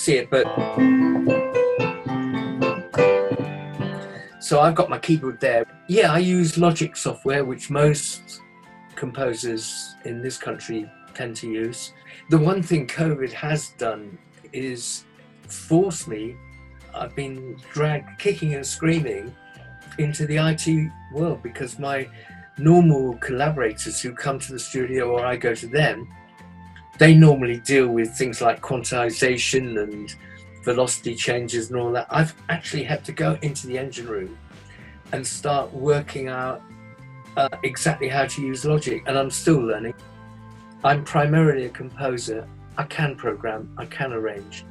see it, but so I've got my keyboard there. Yeah, I use Logic software, which most composers in this country tend to use. The one thing COVID has done is force me, I've been dragged kicking and screaming into the IT world, because my normal collaborators who come to the studio or I go to them, they normally deal with things like quantization and velocity changes and all that. I've actually had to go into the engine room and start working out exactly how to use Logic, and I'm still learning. I'm primarily a composer. I can program, I can arrange,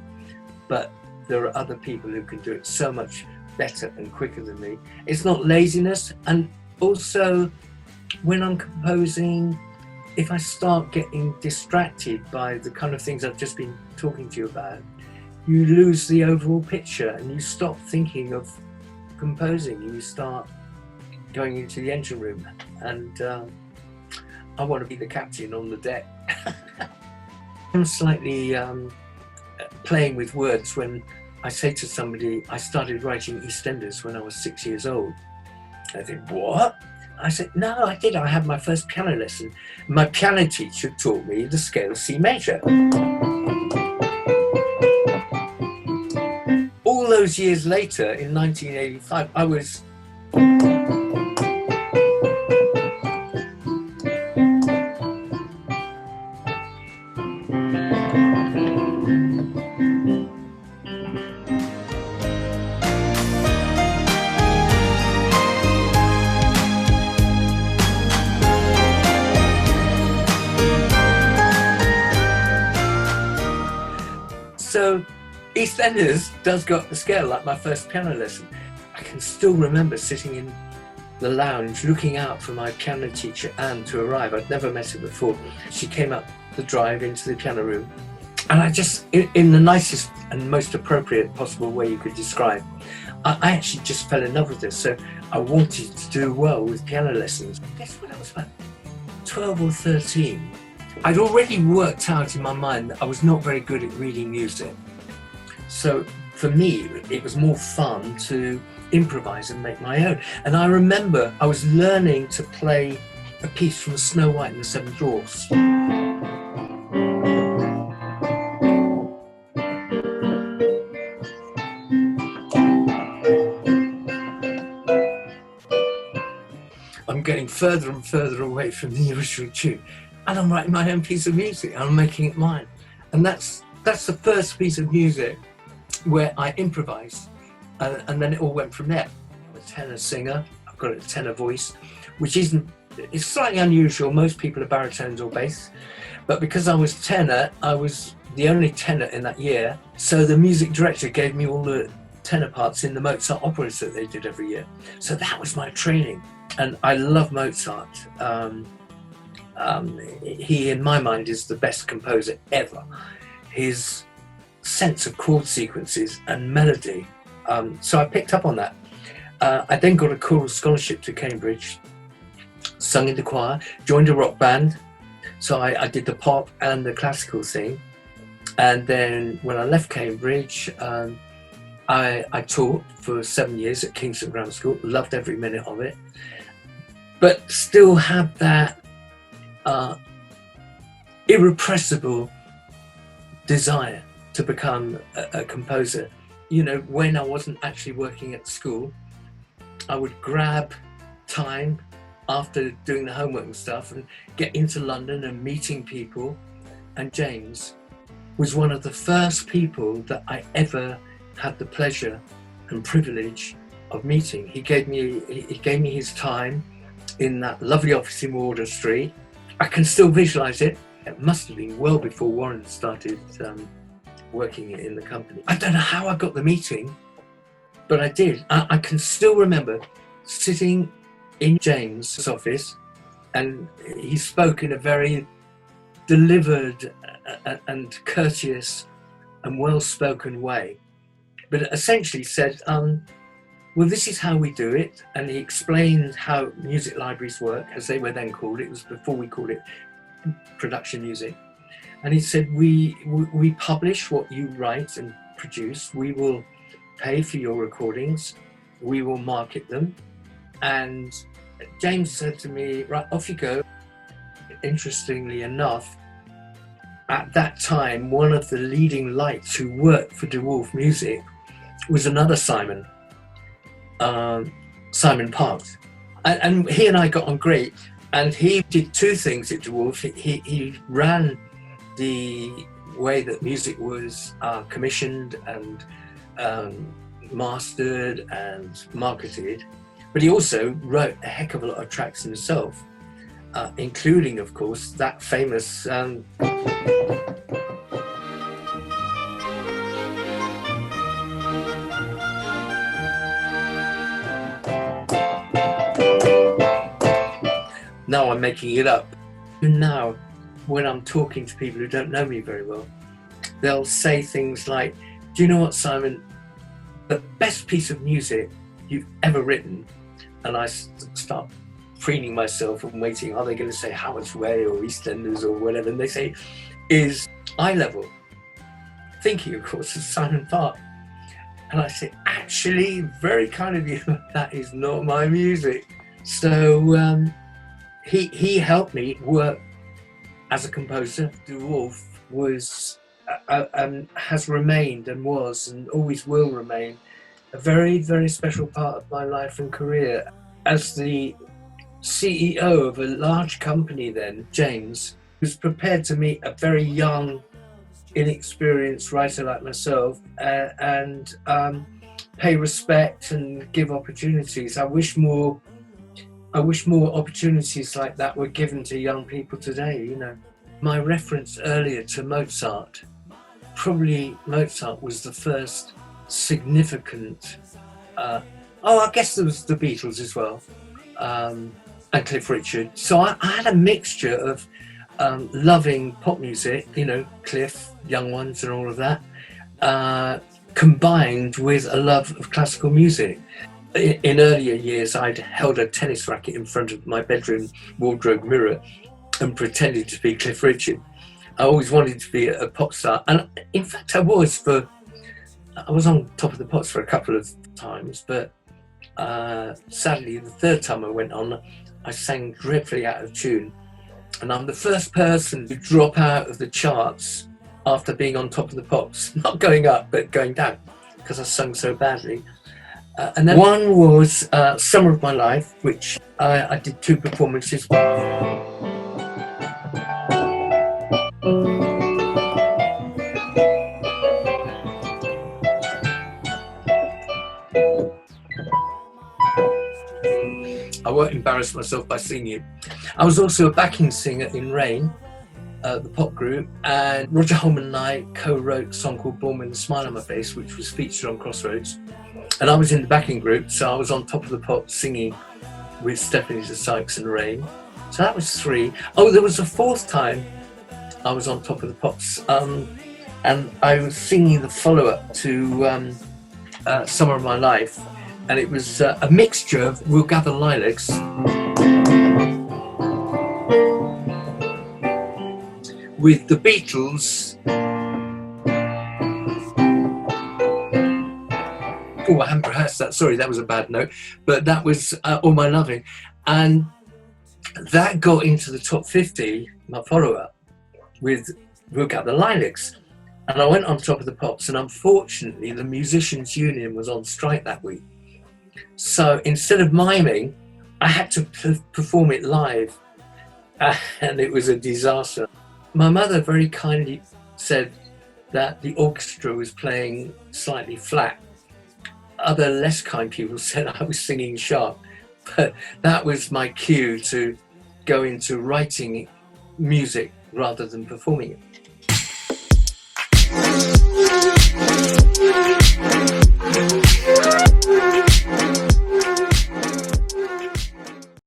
but there are other people who can do it so much better and quicker than me. It's not laziness, and also when I'm composing, if I start getting distracted by the kind of things I've just been talking to you about, you lose the overall picture and you stop thinking of composing. You start going into the engine room, and I want to be the captain on the deck. I'm slightly playing with words when I say to somebody, I started writing Eastenders when I was 6 years old. I think, what? I said, no, I did. I had my first piano lesson. My piano teacher taught me the scale C major. All those years later, in 1985, I was so Eastenders does go up the scale, like my first piano lesson. I can still remember sitting in the lounge looking out for my piano teacher Anne to arrive. I'd never met her before. She came up the drive into the piano room, and I just, in the nicest and most appropriate possible way you could describe, I actually just fell in love with this. So I wanted to do well with piano lessons. I guess when I was about 12 or 13, I'd already worked out in my mind that I was not very good at reading music. So for me, it was more fun to improvise and make my own. And I remember I was learning to play a piece from Snow White and the Seven Dwarfs. I'm getting further and further away from the original tune, and I'm writing my own piece of music and I'm making it mine. And that's the first piece of music where I improvised, and then it all went from there. I'm a tenor singer. I've got a tenor voice, which it's slightly unusual. Most people are baritones or bass, but because I was tenor, I was the only tenor in that year. So the music director gave me all the tenor parts in the Mozart operas that they did every year. So that was my training, and I love Mozart. He, in my mind, is the best composer ever. His sense of chord sequences and melody. So I picked up on that. I then got a choral scholarship to Cambridge, sung in the choir, joined a rock band. So I did the pop and the classical thing. And then when I left Cambridge, I taught for 7 years at Kingston Grammar School, loved every minute of it, but still had that irrepressible desire to become a composer. You know, when I wasn't actually working at school, I would grab time after doing the homework and stuff and get into London and meeting people. And James was one of the first people that I ever had the pleasure and privilege of meeting. He gave me his time in that lovely office in Wardour Street. I can still visualize it. It must have been well before Warren started working in the company. I don't know how I got the meeting, but I did. I can still remember sitting in James' office, and he spoke in a very delivered and courteous and well-spoken way, but essentially said, well, this is how we do it. And he explained how music libraries work, as they were then called. It was before we called it production music. And he said, we publish what you write and produce, we will pay for your recordings, we will market them. And James said to me, right, off you go. Interestingly enough, at that time, one of the leading lights who worked for Wolfe Music was another Simon Parks. And he and I got on great. And he did two things at Wolfe. He ran the way that music was commissioned and mastered and marketed. But he also wrote a heck of a lot of tracks himself, including, of course, that famous now I'm making it up. And now, when I'm talking to people who don't know me very well, they'll say things like, do you know what, Simon, the best piece of music you've ever written? And I start preening myself and waiting, are they going to say Howard's Way or Eastenders or whatever? And they say, is Eye Level. Thinking, of course, of Simon Park. And I say, actually, very kind of you, that is not my music. So he helped me work as a composer. Wolfe was, has remained and was and always will remain a very, very special part of my life and career. As the CEO of a large company then, James was prepared to meet a very young, inexperienced writer like myself and pay respect and give opportunities. I wish more opportunities like that were given to young people today, you know. My reference earlier to Mozart, probably Mozart was the first significant, I guess there was the Beatles as well, and Cliff Richard. So I had a mixture of loving pop music, you know, Cliff, Young Ones and all of that, combined with a love of classical music. In earlier years, I'd held a tennis racket in front of my bedroom wardrobe mirror and pretended to be Cliff Richard. I always wanted to be a pop star, and in fact I was on Top of the Pops for a couple of times, but sadly the third time I went on, I sang dreadfully out of tune, and I'm the first person to drop out of the charts after being on Top of the Pops, not going up but going down because I sung so badly. And then one was Summer of My Life, which I did two performances. I won't embarrass myself by singing it. I was also a backing singer in Rain, the pop group, and Roger Holman and I co-wrote a song called Born With a Smile on My Face, which was featured on Crossroads. And I was in the backing group, so I was on Top of the Pops singing with Stephanie Sykes and Rain. So that was three. Oh, there was a fourth time I was on Top of the Pops, and I was singing the follow-up to Summer of My Life, and it was a mixture of We'll Gather Lilacs with the Beatles. Oh, I haven't rehearsed that. Sorry, that was a bad note. But that was All My Loving. And that got into the top 50, my follow-up, with We'll Gather Lilacs. And I went on Top of the Pops, and unfortunately, the Musicians' Union was on strike that week. So instead of miming, I had to perform it live. And it was a disaster. My mother very kindly said that the orchestra was playing slightly flat. Other less kind people said I was singing sharp, but that was my cue to go into writing music rather than performing it.